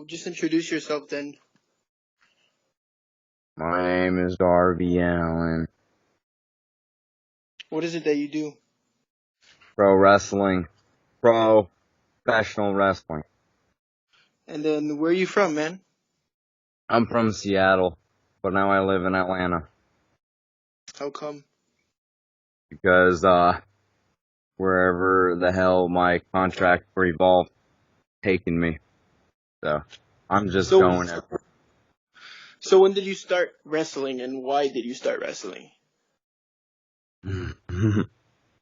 just introduce yourself then. My name is Darby Allen. What is it that you do? Pro wrestling. Professional wrestling. And then where are you from, man? I'm from Seattle, but now I live in Atlanta How come? because, wherever the hell my contract for Evolve taken me. So, I'm just So, going everywhere. so when did you start wrestling and why did you start wrestling?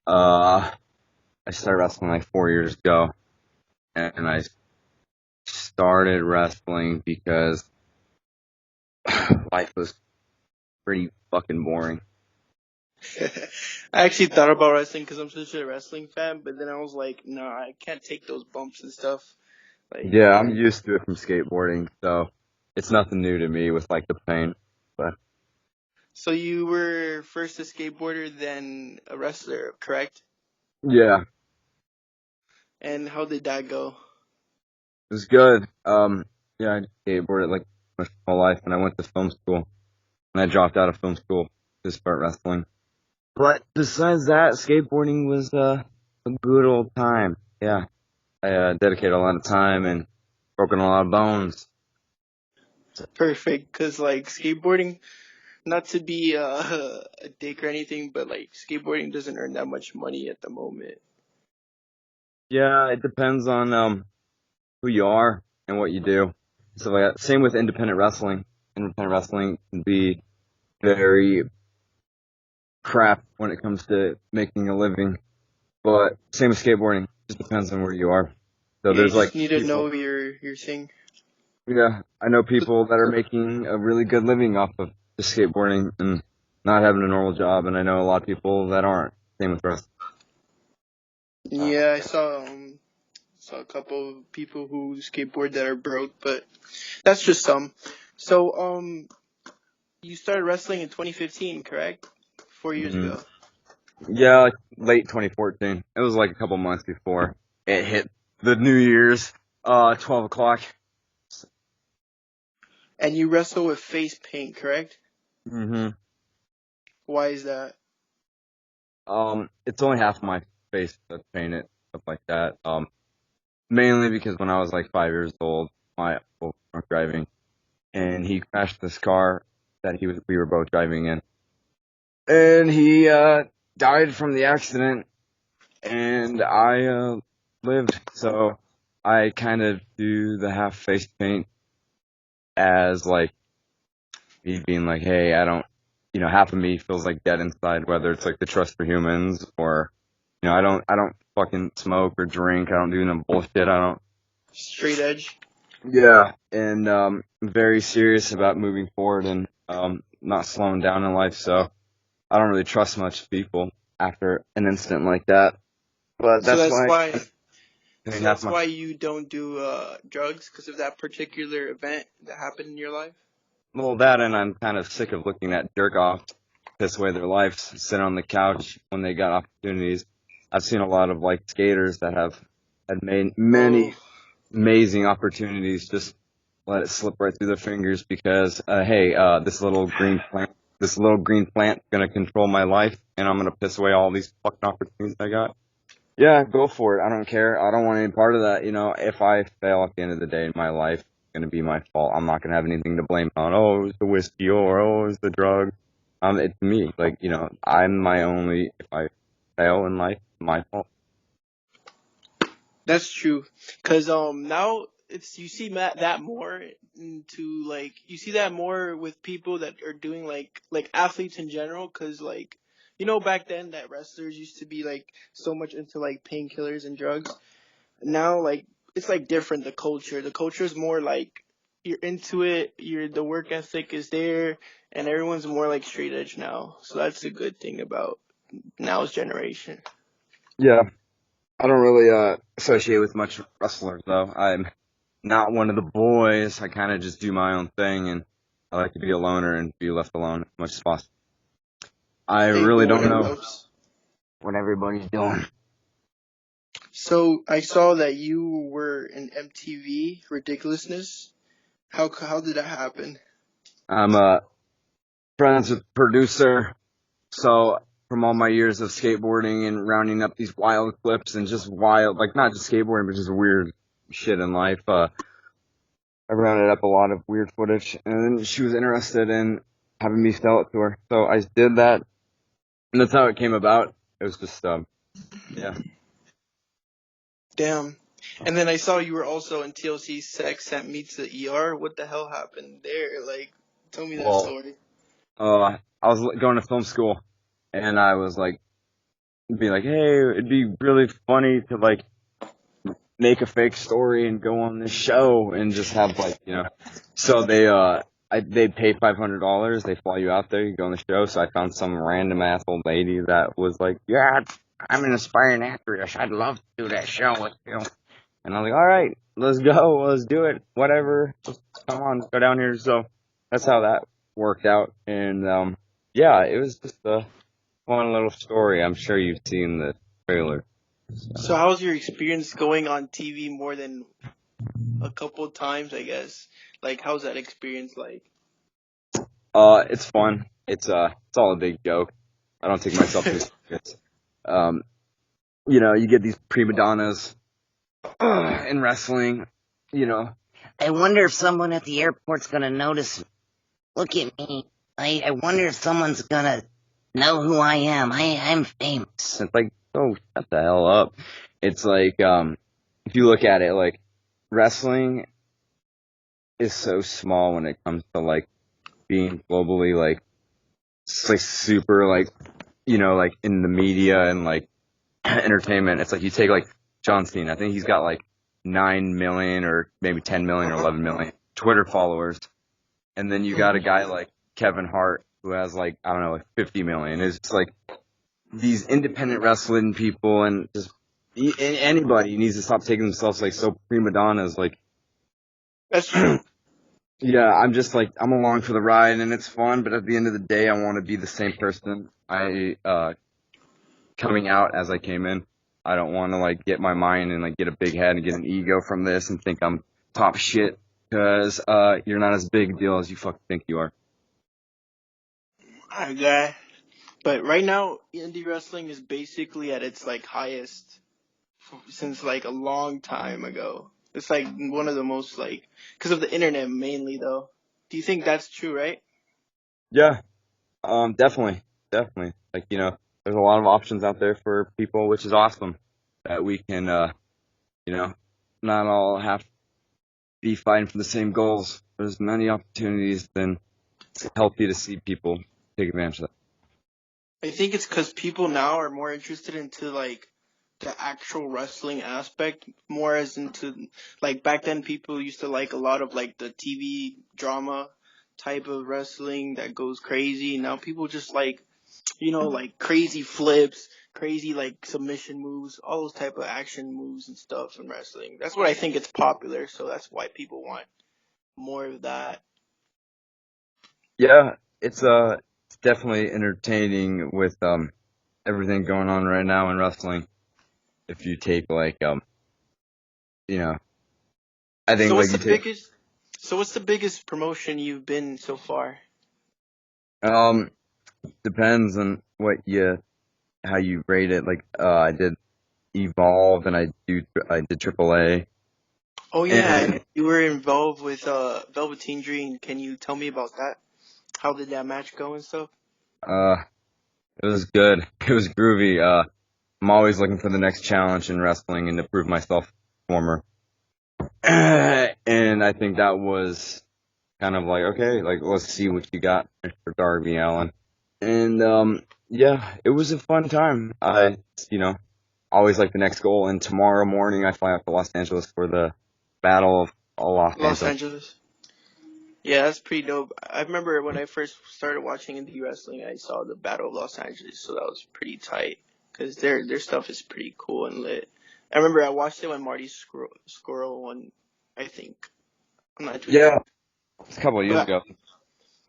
I started wrestling like 4 years ago, and I started wrestling because life was pretty fucking boring. I actually thought about wrestling because I'm such a wrestling fan, but then I was like, nah, I can't take those bumps and stuff. Like, Yeah, I'm used to it from skateboarding, so it's nothing new to me with like the pain. But so you were first a skateboarder, then a wrestler, correct? yeah, And how did that go? it was good. Yeah, I skateboarded like most of my life, and I went to film school, and I dropped out of film school to start wrestling. But besides that, skateboarding was a good old time. Yeah, I dedicated a lot of time and broken a lot of bones. Perfect, because like skateboarding, not to be a dick or anything, but like skateboarding doesn't earn that much money at the moment. Yeah, it depends on who you are and what you do. So like that. Same with independent wrestling. Independent wrestling can be very crap when it comes to making a living. But same with skateboarding. Just depends on where you are. So Yeah, you there's like just need to people. know your thing. Yeah, I know people that are making a really good living off of just skateboarding and not having a normal job, and I know a lot of people that aren't. Same with wrestling. Yeah, I saw a couple of people who skateboard that are broke, but that's just some. So you started wrestling in 2015, correct? 4 years Hmm. ago. Yeah, like late 2014. It was like a couple months before it hit the New Year's, 12 o'clock. And you wrestle with face paint, correct? Hmm. Why is that? It's only half my face that's painted, stuff like that. Mainly because when I was like 5 years old, my uncle was drunk driving, and he crashed this car that we were both driving in, and he died from the accident, and I lived. So I kind of do the half face paint as like me being like, hey, I don't, half of me feels like dead inside, whether it's like the trust for humans or, I don't fucking smoke or drink. I don't do no bullshit. I don't. Straight edge. Yeah. And, very serious about moving forward and, not slowing down in life. So I don't really trust much people after an incident like that. But So that's that's why, why. I mean, So that's that's my, why you don't do drugs because of that particular event that happened in your life. well, that and I'm kind of sick of looking at jerk offs piss away their lives, sit on the couch when they got opportunities. I've seen a lot of like skaters that have had made Oh, many amazing opportunities, just let it slip right through their fingers because, hey, this little green plant gonna control my life, and I'm gonna piss away all these fucking opportunities I got. Yeah, go for it. I don't care. I don't want any part of that. If I fail at the end of the day in my life, it's gonna be my fault. I'm not gonna have anything to blame on. Oh, it was the whiskey, or oh, it was the drug. It's me. Like, I'm my only. If I fail in life, it's my fault. that's true. Cause now it's you see that more into like you see that more with people that are doing like athletes in general. Cause like back then that wrestlers used to be like so much into like painkillers and drugs. Now like it's like different. The culture is more like you're into it. The work ethic is there, and everyone's more like straight edge now. So that's a good thing about now's generation. Yeah, I don't really associate with much wrestlers though. I'm not one of the boys. I kind of just do my own thing, and I like to be a loner and be left alone as much as possible. I Hey, really well, don't whatever know helps. what everybody's doing. So I saw that you were in MTV Ridiculousness. How did that happen? I'm friends with the producer, so from all my years of skateboarding and rounding up these wild clips and just wild, like not just skateboarding, but just weird shit in life, I rounded up a lot of weird footage, and then she was interested in having me sell it to her. So I did that, and that's how it came about. It was just, yeah. Damn. And then I saw you were also in TLC Sex that Meets the ER. What the hell happened there? Like, tell me that Well, story. I was going to film school, and I was like, be like, hey, it'd be really funny to like make a fake story and go on this show and just have like, so they pay $500. They fly you out there, you go on the show. So I found some random ass old lady that was like, yeah, I'm an aspiring actress. I'd love to do that show with you. And I was like, all right, let's go. Let's do it. Whatever. Just come on, go down here. So that's how that worked out. And, yeah, it was just a fun little story. I'm sure you've seen the trailer. So how was your experience going on TV more than a couple times, I guess? Like, how's that experience like? It's fun. It's all a big joke. I don't take myself too serious. Um, you get these prima donnas in wrestling. I wonder if someone at the airport's gonna notice. Look at me. I wonder if someone's gonna know who I am. I'm famous. It's like, oh, shut the hell up. It's like, if you look at it, like, wrestling is so small when it comes to, like, being globally, like, it's, like, super, like, like, in the media and, like, entertainment. It's like, you take, like, John Cena. I think he's got, like, 9 million or maybe 10 million or 11 million Twitter followers. And then you got a guy like Kevin Hart who has, like, I don't know, like 50 million. It's just like these independent wrestling people and just anybody needs to stop taking themselves like so prima donnas. Like, That's true. yeah, I'm just like, I'm along for the ride and it's fun, but at the end of the day, I want to be the same person coming out as I came in. I don't want to like get my mind and like get a big head and get an ego from this and think I'm top shit because you're not as big a deal as you fucking think you are. Okay. But right now, indie wrestling is basically at its like highest since like a long time ago. It's like one of the most like because of the internet mainly though. Do you think that's true, right? Yeah, definitely. Like, there's a lot of options out there for people, which is awesome that we can, not all have to be fighting for the same goals. There's many opportunities, then it's healthy to see people take advantage of that. I think it's because people now are more interested into like the actual wrestling aspect more as into like back then people used to like a lot of like the TV drama type of wrestling that goes crazy. Now people just like like crazy flips, crazy like submission moves, all those type of action moves and stuff in wrestling. That's what I think it's popular, so that's why people want more of that. Yeah, it's definitely entertaining with, everything going on right now in wrestling. If you take like, you know, I So think like what's you the take, biggest so what's the biggest promotion you've been so far? um, depends on how you rate it. Like, I did Evolve and I did AAA Oh yeah, and you were involved with Velveteen Dream. Can you tell me about that? How did that match go and stuff? uh it was good. It was groovy. I'm always looking for the next challenge in wrestling and to prove myself former. And I think that was kind of like, okay, like let's see what you got, Mr. Darby Allen. And yeah, it was a fun time. I always like the next goal, and tomorrow morning I fly out to Los Angeles for the Battle of Los Los Angeles. Angeles. Yeah, that's pretty dope. I remember when I first started watching indie wrestling, I saw the Battle of Los Angeles, so that was pretty tight because their stuff is pretty cool and lit. I remember I watched it when Marty Scurll won, I think. I'm not too sure. Yeah, it's a couple of years But ago.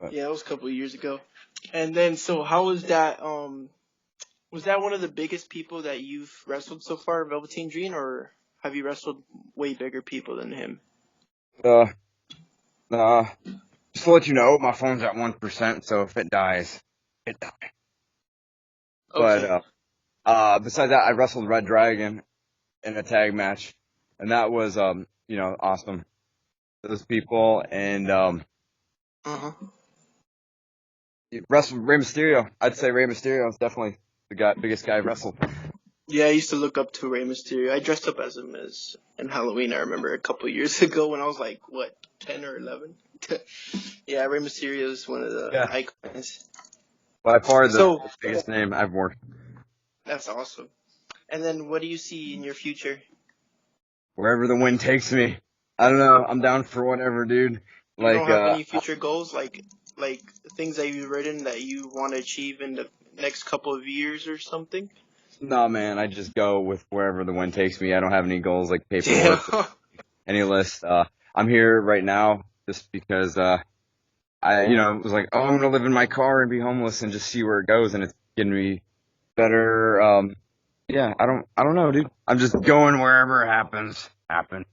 But yeah, it was a couple of years ago. And then, so how was that? Was that one of the biggest people that you've wrestled so far, Velveteen Dream, or have you wrestled way bigger people than him? uh, Just to let you know, my phone's at 1%, so if it dies, it dies. But, Okay. besides that, I wrestled Red Dragon in a tag match, and that was, awesome. Those people, and, Uh-huh. wrestled Rey Mysterio. I'd say Rey Mysterio is definitely the biggest guy I've wrestled. Yeah, I used to look up to Rey Mysterio. I dressed up as him as in Halloween. I remember a couple years ago when I was like, what, 10 or 11? Yeah, Rey Mysterio is one of the Yeah. icons. By far the So biggest name I've worked. that's awesome. And then what do you see in your future? Wherever the wind takes me. I don't know. I'm down for whatever, dude. You don't Like, have any future goals, like things that you've written that you want to achieve in the next couple of years or something? no, man. I just go with wherever the wind takes me. I don't have any goals like Damn. paperwork, any list. I'm here right now just because, I was like, oh, I'm gonna live in my car and be homeless and just see where it goes, and it's getting me better. Yeah, I don't know, dude. I'm just going wherever it happens. Happen.